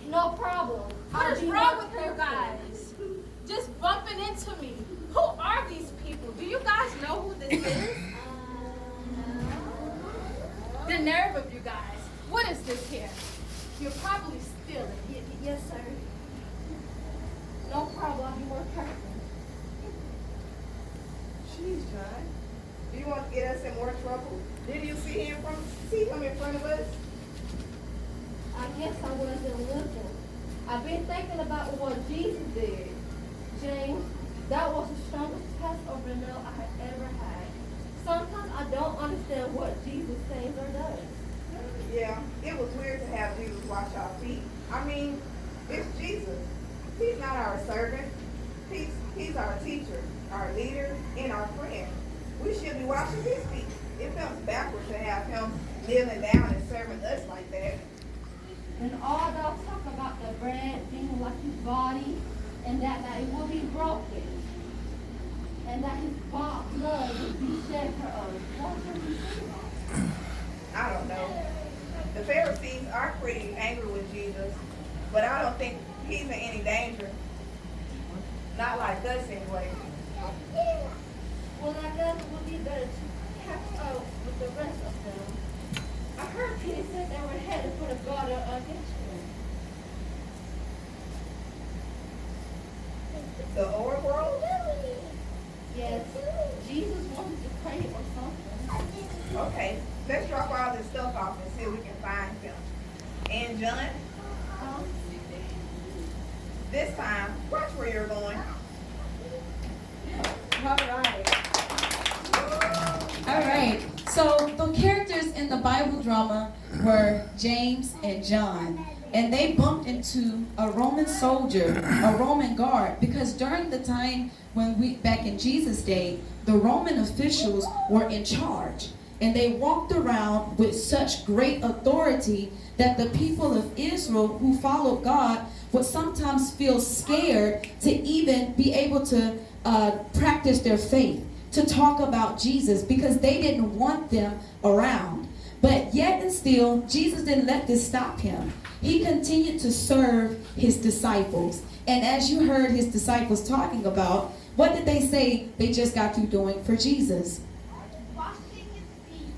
No problem. What is wrong with you guys? Just bumping into me. Who are these people? Do you guys know who this is? The nerve of you guys. What is this here? You're probably stealing. Yes, sir. No problem. I'll be more careful. Jeez, John. Do you want to get us in more trouble? Did you see him in front of us? I guess I wasn't looking. I've been thinking about what Jesus did. James, that was the strongest Passover meal I had ever had. Sometimes I don't understand what Jesus says or does. Yeah, it was weird to have Jesus wash our feet. I mean, it's Jesus. He's not our servant. He's our teacher, our leader, and our friend. We should be washing his feet. It feels backwards to have him kneeling down and serving us like that. And all they'll talk about the bread being like his body, and that it will be broken, and that his blood will be shed for us. What does he say about? I don't know. The Pharisees are pretty angry with Jesus, but I don't think he's in any danger. Not like us anyway. Well, I guess it would be better to catch up with the rest of them. I heard Peter said they were headed for the garden against him. The overworld? Yes, Jesus wanted to pray or something. Okay, let's drop all this stuff off and see if we can find him. And John, this time, watch where you're going. All right. So the characters in the Bible drama were James and John. And they bumped into a Roman soldier, a Roman guard, because during the time back in Jesus' day, the Roman officials were in charge. And they walked around with such great authority that the people of Israel who followed God would sometimes feel scared to even be able to practice their faith, to talk about Jesus, because they didn't want them around. But yet and still, Jesus didn't let this stop him. He continued to serve his disciples. And as you heard his disciples talking about, what did they say they just got through doing for Jesus?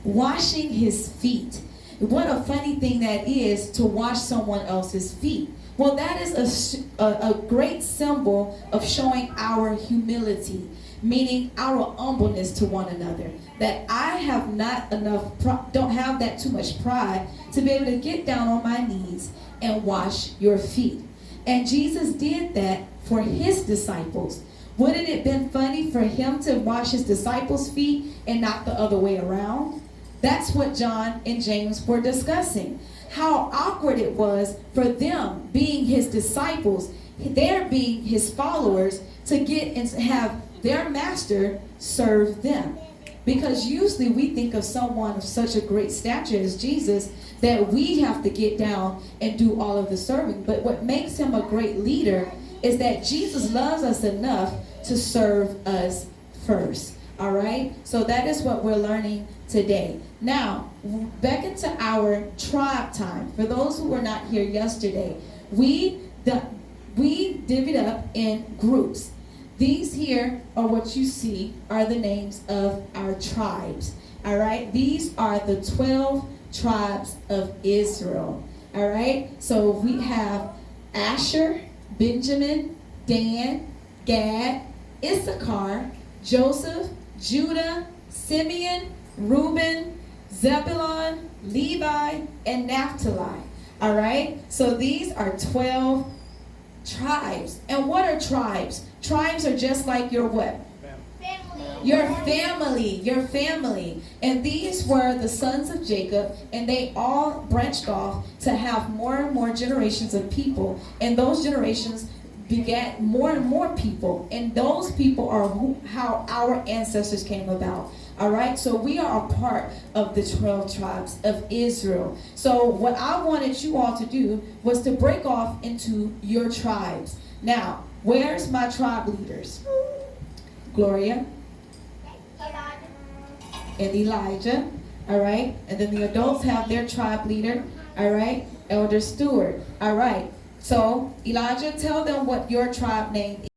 Washing his feet. What a funny thing that is, to wash someone else's feet. Well, that is a great symbol of showing our humility, meaning our humbleness to one another. That I have not enough, don't have that too much pride to be able to get down on my knees and wash your feet. And Jesus did that for his disciples. Wouldn't it have been funny for him to wash his disciples' feet and not the other way around? That's what John and James were discussing. How awkward it was for them, being his disciples, their being his followers, to get and have their master serve them. Because usually we think of someone of such a great stature as Jesus that we have to get down and do all of the serving. But what makes him a great leader is that Jesus loves us enough to serve us first. All right? So that is what we're learning today. Now, back into our tribe time. For those who were not here yesterday, we divvied up in groups. These here are what you see are the names of our tribes. All right? These are the 12 tribes of Israel. All right? So we have Asher, Benjamin, Dan, Gad, Issachar, Joseph, Judah, Simeon, Reuben, Zebulun, Levi, and Naphtali. All right? So these are 12 tribes. And what are tribes? Tribes are just like your what? Family. Your family. And these were the sons of Jacob, and they all branched off to have more and more generations of people. And those generations begat more and more people. And those people are how our ancestors came about. All right, so we are a part of the 12 tribes of Israel. So what I wanted you all to do was to break off into your tribes. Now, where's my tribe leaders? Gloria and Elijah. All right, and then the adults have their tribe leader. All right, Elder Stewart. All right, So Elijah, tell them what your tribe name is.